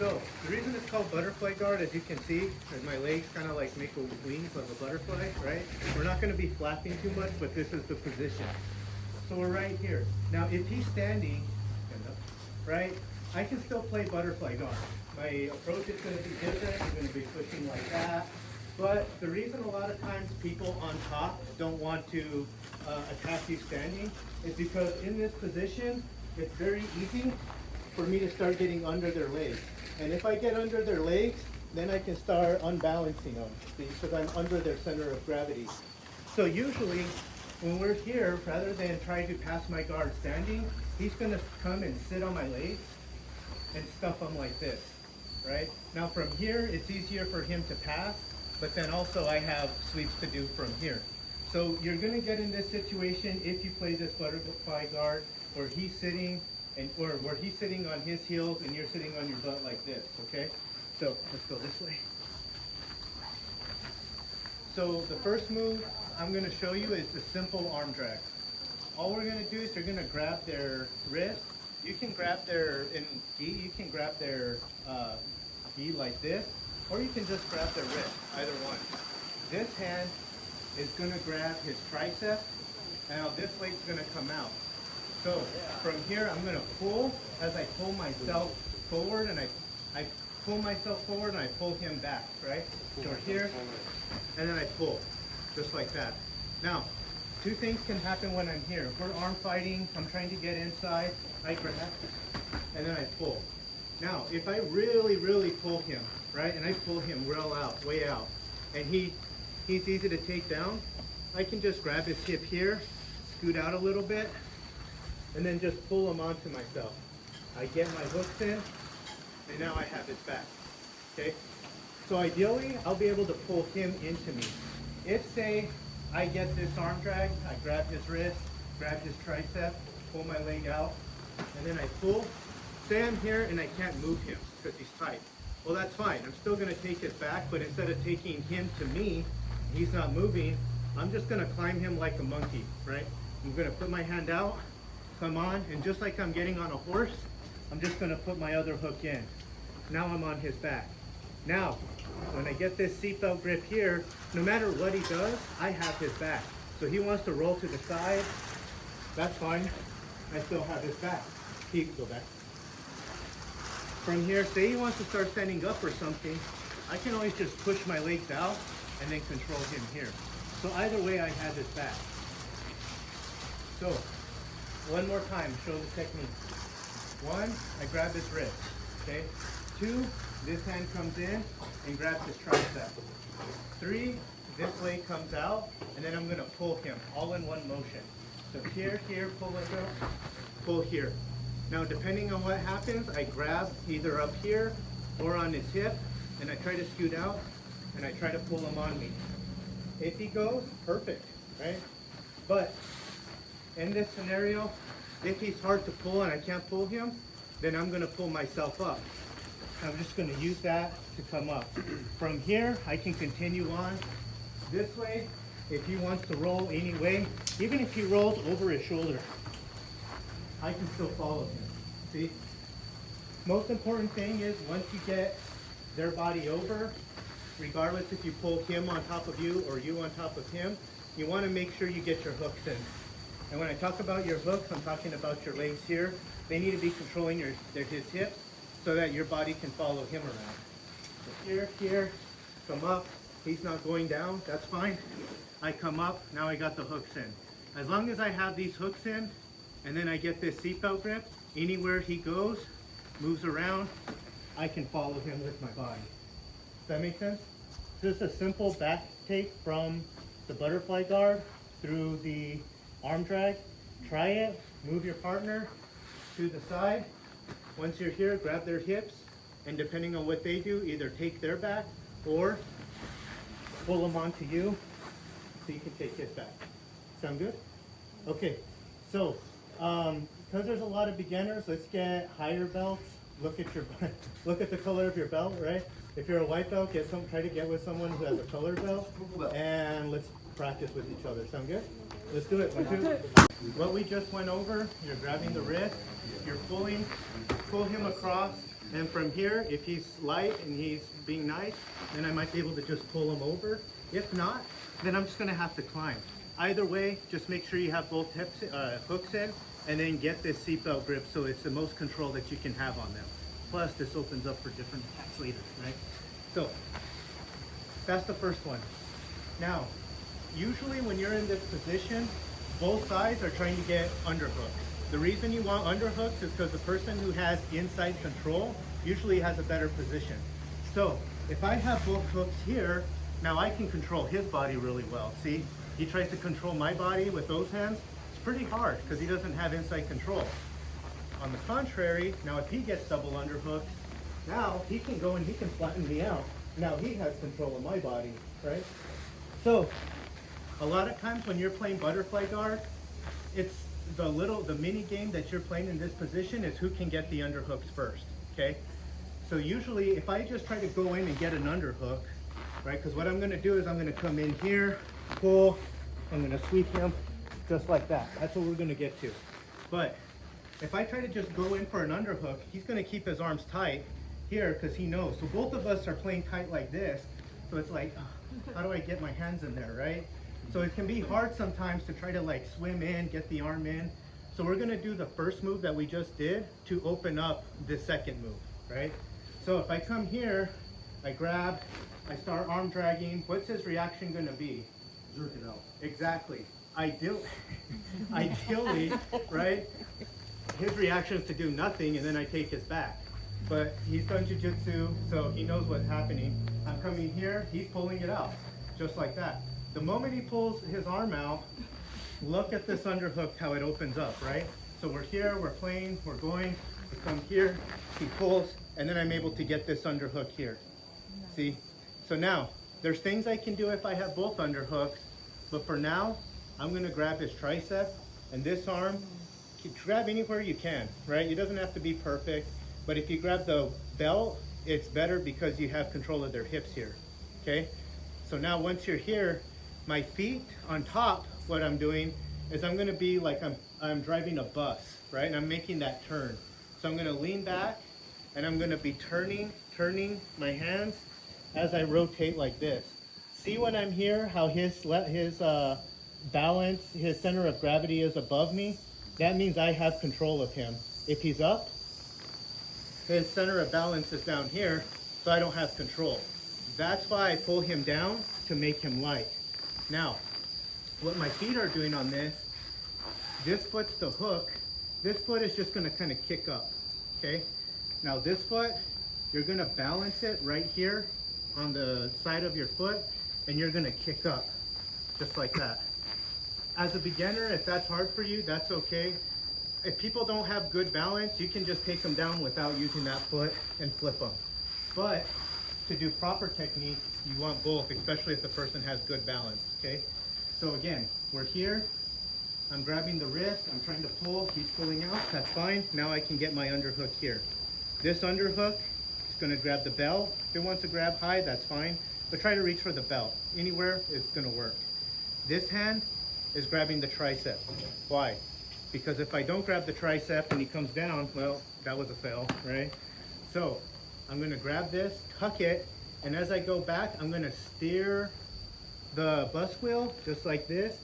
So the reason it's called butterfly guard, as you can see, is my legs kind of like make a wings of a butterfly, right? We're not going to be flapping too much, but this is the position. So we're right here. Now, if he's standing, right, I can still play butterfly guard. My approach is going to be different. I'm going to be pushing like that. But the reason a lot of times people on top don't want to attack you standing is because in this position, it's very easy for me to start getting under their legs. And if I get under their legs, then I can start unbalancing them, see, because I'm under their center of gravity. So usually, when we're here, rather than trying to pass my guard standing, he's going to come and sit on my legs and stuff them like this, right? Now from here, it's easier for him to pass, but then also I have sweeps to do from here. So you're going to get in this situation if you play this butterfly guard where he's sitting or where he's sitting on his heels and you're sitting on your butt like this, okay? So let's go this way. So the first move I'm going to show you is the simple arm drag. All we're going to do is you're going to grab their wrist. You can grab their you can grab their gi like this, or you can just grab their wrist, either one. This hand is going to grab his tricep, and now this leg's going to come out. So from here, I'm going to pull as I pull myself forward, and I pull myself forward and I pull him back, right? So here, and then I pull, just like that. Now, two things can happen when I'm here. If we're arm fighting, I'm trying to get inside, I grab, and then I pull. Now, if I really, really pull him, right, and I pull him real out, way out, and he's easy to take down, I can just grab his hip here, scoot out a little bit, and then just pull him onto myself. I get my hooks in, and now I have his back, okay? So ideally, I'll be able to pull him into me. If, say, I get this arm drag, I grab his wrist, grab his tricep, pull my leg out, and then I pull. Say I'm here and I can't move him because he's tight. Well, that's fine. I'm still going to take his back, but instead of taking him to me, he's not moving, I'm just going to climb him like a monkey, right? I'm going to put my hand out, come on, and just like I'm getting on a horse, I'm just going to put my other hook in. Now I'm on his back. Now, when I get this seatbelt grip here, no matter what he does, I have his back. So he wants to roll to the side, that's fine. I still have his back. He can go back. From here, say he wants to start standing up or something, I can always just push my legs out and then control him here. So either way, I have his back. So, one more time, show the technique. One, I grab his wrist, okay? Two, this hand comes in and grabs his tricep. Three, this leg comes out, and then I'm gonna pull him, all in one motion. So here, pull it out, pull here. Now, depending on what happens, I grab either up here or on his hip, and I try to scoot out, and I try to pull him on me. If he goes, perfect, right? But in this scenario, if he's hard to pull and I can't pull him, then I'm gonna pull myself up. I'm just gonna use that to come up. From here, I can continue on this way. If he wants to roll any way, even if he rolls over his shoulder, I can still follow him, see? Most important thing is once you get their body over, regardless if you pull him on top of you or you on top of him, you wanna make sure you get your hooks in. And when I talk about your hooks, I'm talking about your legs here. They need to be controlling his hips so that your body can follow him around. So here, come up. He's not going down, that's fine. I come up, now I got the hooks in. As long as I have these hooks in, and then I get this seatbelt grip, anywhere he goes, moves around, I can follow him with my body. Does that make sense? Just a simple back take from the butterfly guard through the arm drag. Try it, move your partner to the side. Once you're here, grab their hips, and depending on what they do, either take their back or pull them onto you so you can take his back. Sound good? Okay, so because there's a lot of beginners, let's get higher belts. Look at your look at the color of your belt, right? If you're a white belt, try to get with someone who has a color belt, and let's practice with each other. Sound good? Let's do it. 1, 2. What we just went over, you're grabbing the wrist, you're pull him across And from here, if he's light and he's being nice, then I might be able to just pull him over. If not, then I'm just gonna have to climb. Either way, just make sure you have both hips, hooks in, and then get this seatbelt grip so it's the most control that you can have on them. Plus, this opens up for different attacks later, right? So, that's the first one. Now, usually when you're in this position, both sides are trying to get underhooks. The reason you want underhooks is because the person who has inside control usually has a better position. So if I have both hooks here, now I can control his body really well. See, he tries to control my body with those hands. It's pretty hard because he doesn't have inside control. On the contrary, now if he gets double underhooks, now he can go and he can flatten me out. Now he has control of my body, right? So a lot of times when you're playing butterfly guard, it's the mini game that you're playing in this position is who can get the underhooks first, okay? So usually if I just try to go in and get an underhook, right? Because what I'm gonna do is I'm gonna come in here, pull, I'm gonna sweep him just like that. That's what we're gonna get to. But if I try to just go in for an underhook, he's gonna keep his arms tight here because he knows. So both of us are playing tight like this. So it's like, how do I get my hands in there, right? So it can be hard sometimes to try to like swim in, get the arm in. So we're gonna do the first move that we just did to open up the second move, right? So if I come here, I grab, I start arm dragging, what's his reaction gonna be? Jerk it out. Exactly. Ideally, right? His reaction is to do nothing and then I take his back. But he's done jiu-jitsu, so he knows what's happening. I'm coming here, he's pulling it out, just like that. The moment he pulls his arm out, look at this underhook, how it opens up, right? So we're here, we're playing, we're going, we come here, he pulls, and then I'm able to get this underhook here. See? So now, there's things I can do if I have both underhooks, but for now, I'm gonna grab his tricep, and this arm, grab anywhere you can, right? It doesn't have to be perfect, but if you grab the belt, it's better because you have control of their hips here, okay? So now once you're here, my feet on top, what I'm doing is I'm gonna be like I'm driving a bus, right? And I'm making that turn. So I'm gonna lean back and I'm gonna be turning my hands as I rotate like this. See when I'm here, how his balance, his center of gravity is above me? That means I have control of him. If he's up, his center of balance is down here, so I don't have control. That's why I pull him down to make him light. Now, what my feet are doing on this foot's the hook. This foot is just gonna kind of kick up, okay? Now this foot, you're gonna balance it right here on the side of your foot, and you're gonna kick up, just like that. As a beginner, if that's hard for you, that's okay. If people don't have good balance, you can just take them down without using that foot and flip them. But to do proper technique, you want both, especially if the person has good balance, okay? So again, we're here, I'm grabbing the wrist, I'm trying to pull, he's pulling out, that's fine. Now I can get my underhook here. This underhook is gonna grab the belt. If it wants to grab high, that's fine, but try to reach for the belt. Anywhere is gonna work. This hand is grabbing the tricep. Why? Because if I don't grab the tricep and he comes down, well, that was a fail, right? So I'm gonna grab this, tuck it, and as I go back, I'm gonna steer the bus wheel just like this.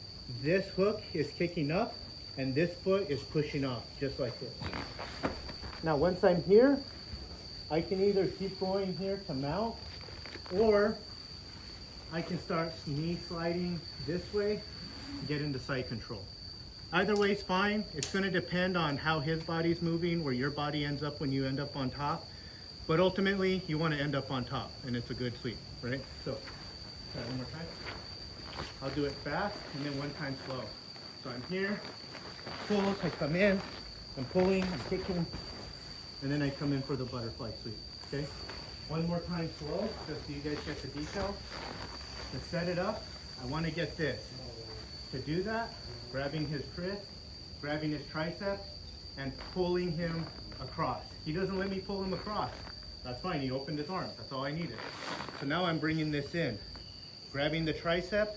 This hook is kicking up and this foot is pushing off, just like this. Now, once I'm here, I can either keep going here to mount, or I can start knee sliding this way, get into side control. Either way is fine. It's gonna depend on how his body's moving, where your body ends up when you end up on top. But ultimately, you wanna end up on top, and it's a good sweep, right? So, try one more time. I'll do it fast, and then one time slow. So I'm here, pulls, I come in, I'm pulling, I'm kicking, and then I come in for the butterfly sweep, okay? One more time slow, just so you guys get the details. To set it up, I wanna get this. To do that, grabbing his wrist, grabbing his tricep, and pulling him across. He doesn't let me pull him across. That's fine, he opened his arm, that's all I needed. So now I'm bringing this in. Grabbing the tricep,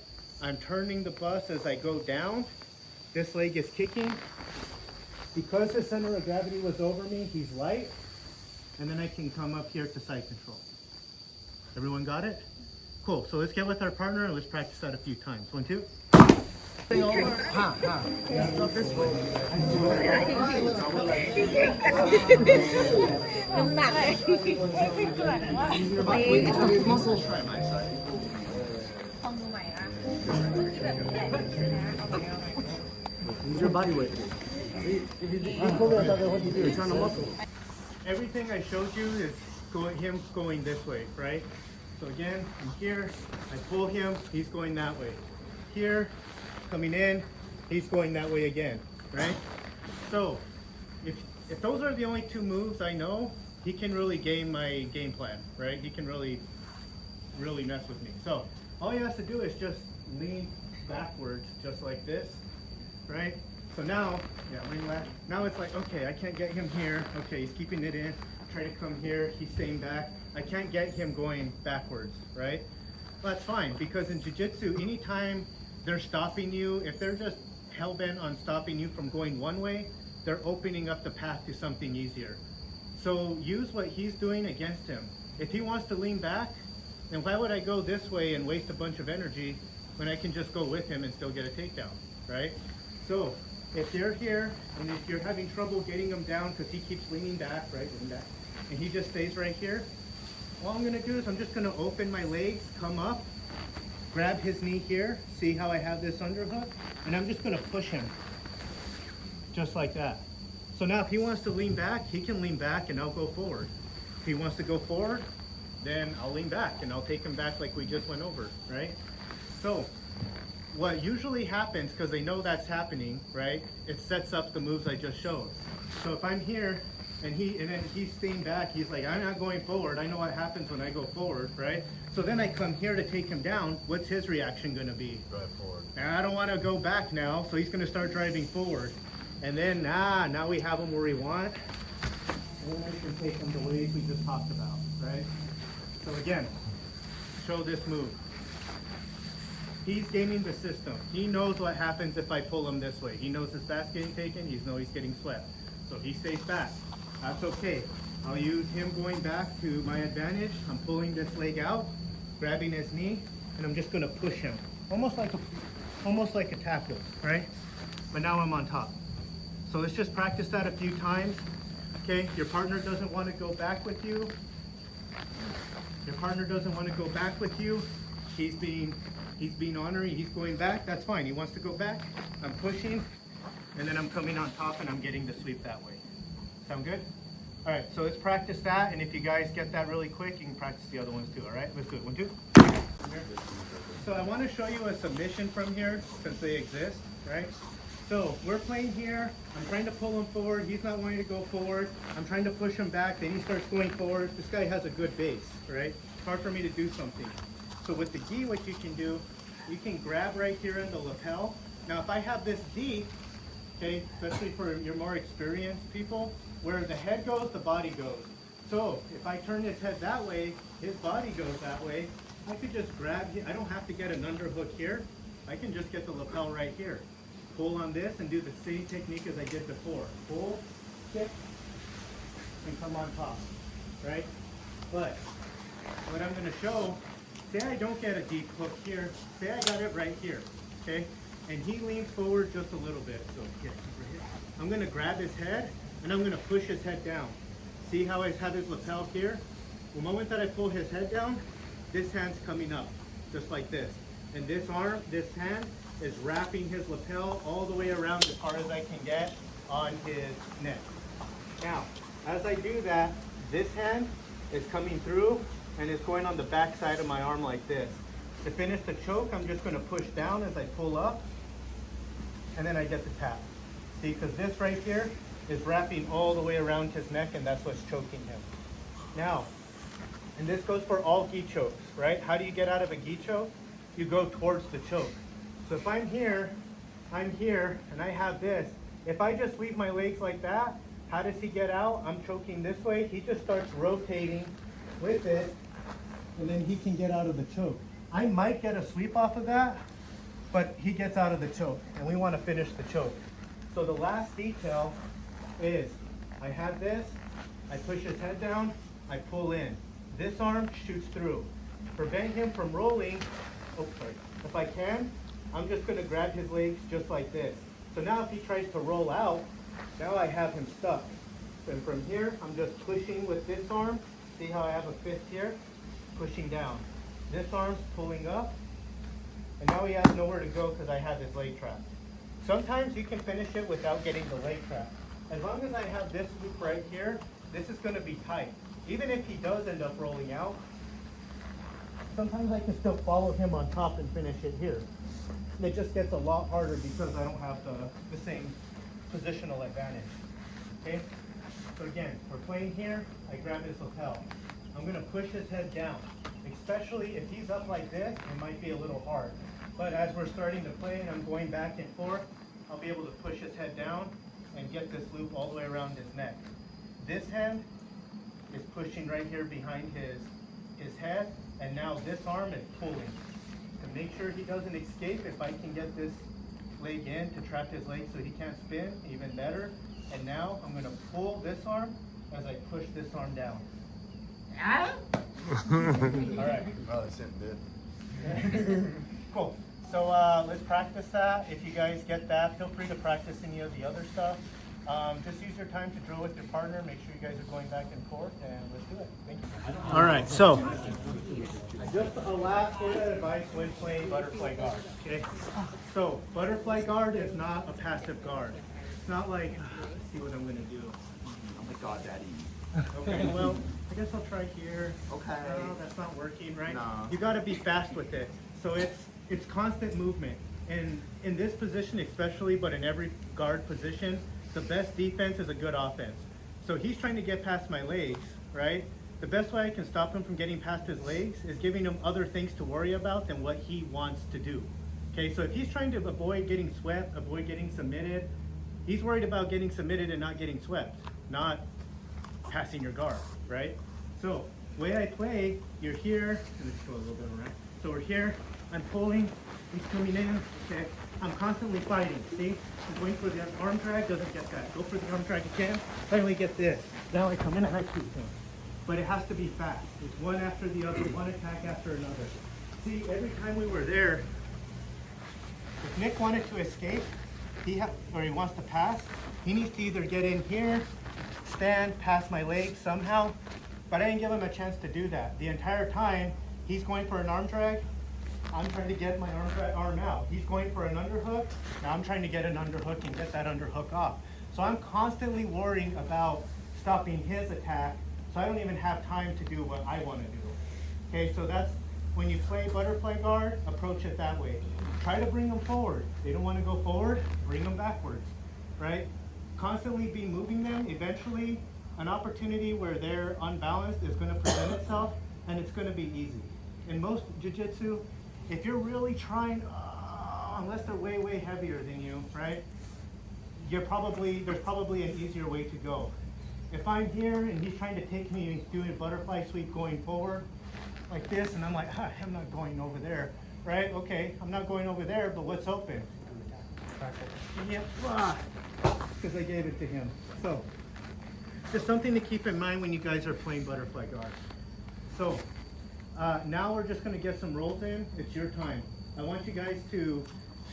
I'm turning the bus as I go down. This leg is kicking. Because the center of gravity was over me, he's light. and then I can come up here to side control. Everyone got it? Cool, so let's get with our partner and let's practice that a few times. 1, 2. Use your body weight. If you pull it out, what do you do? You're trying to muscle. Everything I showed you is him going this way, right? So again, I'm here, I pull him, he's going that way. Here, coming in, he's going that way again, right? So, if those are the only 2 moves I know, he can really game my game plan, right? He can really mess with me. So, all he has to do is just lean backwards, just like this, right? So now, lean back. Now it's like, okay, I can't get him here. Okay, he's keeping it in. Try to come here, he's staying back. I can't get him going backwards, right? Well, that's fine, because in jiu-jitsu, anytime they're stopping you, if they're just hell-bent on stopping you from going one way, they're opening up the path to something easier. So use what he's doing against him. If he wants to lean back, then why would I go this way and waste a bunch of energy when I can just go with him and still get a takedown, right? So if they're here and if you're having trouble getting him down because he keeps leaning back, right, leaning back, and he just stays right here, all I'm gonna do is I'm just gonna open my legs, come up, grab his knee here, see how I have this underhook, and I'm just gonna push him, just like that. So now if he wants to lean back, he can lean back and I'll go forward. If he wants to go forward, then I'll lean back and I'll take him back like we just went over, right? So what usually happens, because they know that's happening, right, it sets up the moves I just showed. So if I'm here, and then he's staying back, he's like, I'm not going forward, I know what happens when I go forward, right? So then I come here to take him down, what's his reaction gonna be? Drive forward. And I don't wanna go back now, so he's gonna start driving forward. And then, now we have him where we want, and then I can take him the ways we just talked about, right? So again, show this move. He's gaming the system. He knows what happens if I pull him this way. He knows his back's getting taken, he knows he's getting swept. So he stays back. That's okay. I'll use him going back to my advantage. I'm pulling this leg out, grabbing his knee, and I'm just gonna push him. Almost like a tackle, right? But now I'm on top. So let's just practice that a few times. Okay, your partner doesn't want to go back with you. Your partner doesn't want to go back with you. He's being honorary, he's going back, that's fine. He wants to go back, I'm pushing, and then I'm coming on top and I'm getting the sweep that way. Sound good? All right, so let's practice that, and if you guys get that really quick, you can practice the other ones too, all right? Let's do it, 1, 2. So I want to show you a submission from here, since they exist, right? So we're playing here, I'm trying to pull him forward, he's not wanting to go forward, I'm trying to push him back, then he starts going forward. This guy has a good base, right? It's hard for me to do something. So with the gi, what you can do, you can grab right here in the lapel. Now if I have this deep, okay, especially for your more experienced people, where the head goes, the body goes. So if I turn his head that way, his body goes that way, I could just grab him. I don't have to get an underhook here. I can just get the lapel right here. Pull on this and do the same technique as I did before. Pull, kick, and come on top, right? But what I'm gonna show, say I don't get a deep hook here, say I got it right here, okay? And he leans forward just a little bit, so yeah, right here. I'm gonna grab his head, and I'm gonna push his head down. See how I have his lapel here? The moment that I pull his head down, this hand's coming up, just like this. And this hand is wrapping his lapel all the way around as far as I can get on his neck. Now, as I do that, this hand is coming through and it's going on the back side of my arm like this. To finish the choke, I'm just gonna push down as I pull up, and then I get the tap. See, because this right here is wrapping all the way around his neck, and that's what's choking him. Now, and this goes for all gi chokes, right? How do you get out of a gi choke? You go towards the choke. So if I'm here, and I have this. If I just leave my legs like that, how does he get out? I'm choking this way. He just starts rotating with it, and then he can get out of the choke. I might get a sweep off of that, but he gets out of the choke, and we want to finish the choke. So the last detail is, I have this, I push his head down, I pull in. This arm shoots through. Prevent him from rolling, oh sorry, if I can, I'm just gonna grab his legs just like this. So now if he tries to roll out, now I have him stuck. And from here, I'm just pushing with this arm. See how I have a fist here? Pushing down. This arm's pulling up. And now he has nowhere to go because I have his leg trapped. Sometimes you can finish it without getting the leg trapped. As long as I have this loop right here, this is going to be tight. Even if he does end up rolling out, sometimes I can still follow him on top and finish it here. And it just gets a lot harder because I don't have the same positional advantage. Okay? So again, we're playing here, I grab his lapel. I'm going to push his head down. Especially if he's up like this, it might be a little hard. But as we're starting to play and I'm going back and forth, I'll be able to push his head down and get this loop all the way around his neck. This hand is pushing right here behind his head, and now this arm is pulling. To make sure he doesn't escape, if I can get this leg in to trap his leg so he can't spin, even better. And now I'm going to pull this arm as I push this arm down. All right. Probably something good. Cool. So let's practice that. If you guys get that, feel free to practice any of the other stuff. Just use your time to drill with your partner. Make sure you guys are going back and forth, and let's do it. Thank you. All right. So just a last word of advice when playing butterfly guard. Okay. So butterfly guard is not a passive guard. It's not like, let's see what I'm going to do. Oh my God, Daddy. Okay, well, I guess I'll try here. Okay. No, that's not working, right? No. You got to be fast with it. So it's constant movement. And in this position especially, but in every guard position, the best defense is a good offense. So he's trying to get past my legs, right? The best way I can stop him from getting past his legs is giving him other things to worry about than what he wants to do. Okay, so if he's trying to avoid getting swept, avoid getting submitted, he's worried about getting submitted and not getting swept, not passing your guard, right? So, way I play, you're here, and let's go a little bit around. So we're here, I'm pulling, he's coming in, okay? I'm constantly fighting, see? I'm going for the arm drag, doesn't get that. Go for the arm drag again, finally get this. Now I come in and I shoot him. But it has to be fast. It's one after the other, one attack after another. See, every time we were there, if Nick wanted to escape, he wants to pass, he needs to either get in here, stand, pass my leg somehow, but I didn't give him a chance to do that. The entire time, he's going for an arm drag, I'm trying to get my arm out. He's going for an underhook, now I'm trying to get an underhook and get that underhook off. So I'm constantly worrying about stopping his attack, so I don't even have time to do what I want to do. Okay, so that's, when you play butterfly guard, approach it that way. Try to bring them forward. They don't want to go forward, bring them backwards, right? Constantly be moving them. Eventually, an opportunity where they're unbalanced is going to present itself, and it's going to be easy. In most jiu-jitsu, if you're really trying, unless they're way, way heavier than you, right? There's probably an easier way to go. If I'm here and he's trying to take me and he's doing a butterfly sweep going forward, like this, and I'm like, I'm not going over there, right? Okay, I'm not going over there, but what's open? Yep, because I gave it to him. So, just something to keep in mind when you guys are playing butterfly guard. So, now we're just going to get some rolls in. It's your time. I want you guys to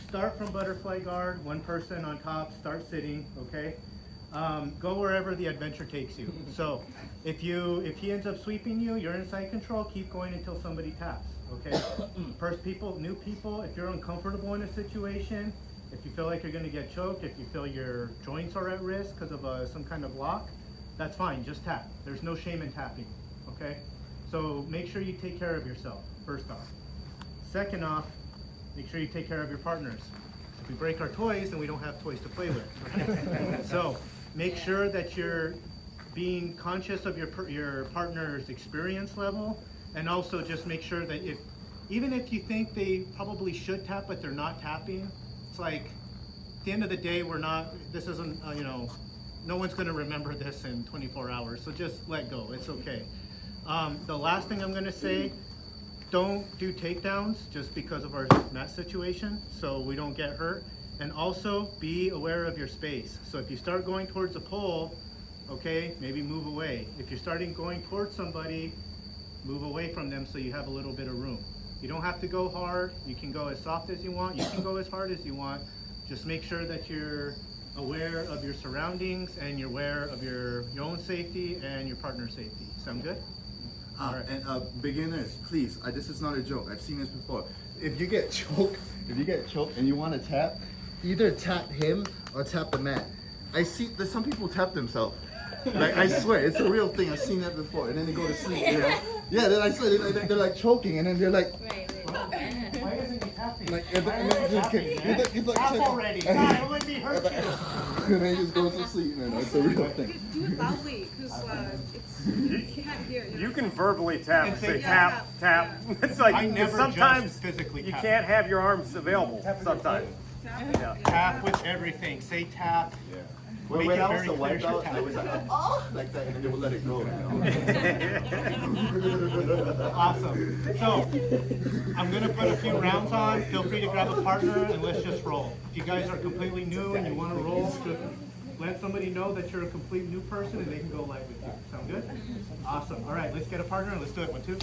start from butterfly guard, one person on top, start sitting, okay? Go wherever the adventure takes you. So, if he ends up sweeping you, you're in side control, keep going until somebody taps, okay? First people, new people, if you're uncomfortable in a situation, if you feel like you're gonna get choked, if you feel your joints are at risk because of some kind of lock, that's fine, just tap. There's no shame in tapping, okay? So make sure you take care of yourself, first off. Second off, make sure you take care of your partners. If we break our toys, then we don't have toys to play with. Right? So make sure that you're being conscious of your partner's experience level, and also just make sure that even if you think they probably should tap but they're not tapping, it's like at the end of the day, this isn't, no one's going to remember this in 24 hours, so just let go, it's okay. The last thing I'm going to say, don't do takedowns just because of our mat situation, so we don't get hurt. And also be aware of your space. So if you start going towards a pole, okay, maybe move away. If you're starting going towards somebody, move away from them so you have a little bit of room. You don't have to go hard. You can go as soft as you want. You can go as hard as you want. Just make sure that you're aware of your surroundings and you're aware of your own safety and your partner's safety. Sound good? Alright. And beginners, please, this is not a joke. I've seen this before. If you get choked, and you want to tap, either tap him or tap the mat. I see there's some people tap themselves. Like I swear, it's a real thing. I've seen that before, and then they go to sleep. You know? Yeah, then I swear they're like choking, and then they're like. Right. Why isn't he tapping? Like, Why are you tapping, man? he's like Tap already. God, it would be hurt you. and then he just goes to sleep, man. It's a real thing. Do it loudly, because you can't hear. You can verbally tap, And say say tap. tap, tap. It's like, I never sometimes just physically you tap. can't have your arms available, sometimes. Tap with everything. Say tap. Yeah. Make When it I very was the clear white your belt, tap. I was like, oh, like that, and then they would let it go. Awesome. So, I'm gonna put a few rounds on. Feel free to grab a partner and let's just roll. If you guys are completely new and you want to roll, just let somebody know that you're a complete new person and they can go live with you. Sound good? Awesome. All right, let's get a partner and let's do it. 1, 2.